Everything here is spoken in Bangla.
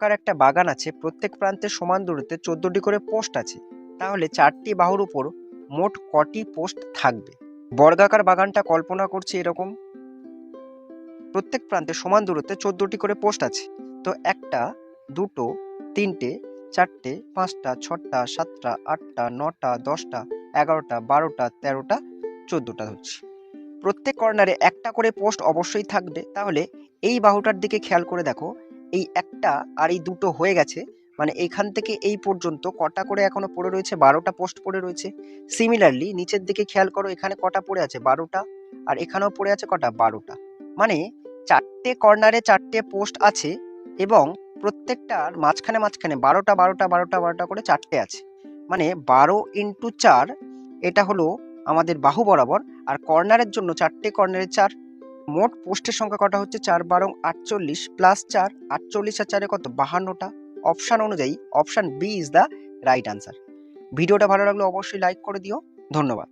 বর্গাকার একটা বাগান আছে, প্রত্যেক প্রান্তে সমান দূরত্বে 14টি করে পোস্ট আছে, তাহলে 4টি বাহুর উপর মোট কটি পোস্ট থাকবে? বর্গাকার বাগানটা কল্পনা করছি এরকম, প্রত্যেক প্রান্তে সমান দূরত্বে 14টি করে পোস্ট আছে। তো 1টা, 2টো, 3টে, 4টে, 5টা, 6টা, 7টা, 8টা, 9টা, 10টা, 11টা, 12টা, 13টা, 14টা ধরছি। প্রত্যেক কর্নারে একটা করে পোস্ট অবশ্যই থাকবে। তাহলে এই বাহুটার দিকে খেয়াল করে দেখো, এই একটা আর এই দুটো হয়ে গেছে, মানে এইখান থেকে এই পর্যন্ত কটা করে এখনো পড়ে রয়েছে? 12টা পোস্ট পড়ে রয়েছে। সিমিলারলি নিচের দিকে খেয়াল করো, এখানে কটা পড়ে আছে? 12টা। আর এখানেও পড়ে আছে কটা? 12টা। মানে 4টে কর্নারে 4টে পোস্ট আছে এবং প্রত্যেকটার মাঝখানে মাঝখানে 12টা 12টা 12টা 12টা করে 4টে আছে। মানে 12 ইন্টু 4, এটা হলো আমাদের বাহু বরাবর। আর কর্নারের জন্য 4টে কর্নারে 4, মোট পোস্টের সংখ্যা কটা হচ্ছে? 4 12 48 প্লাস 4, 48 আর 4 কত? 52টা। অপশন অনুযায়ী option B is the right answer. ভিডিওটা ভালো লাগলে অবশ্যই লাইক করে দিও। ধন্যবাদ।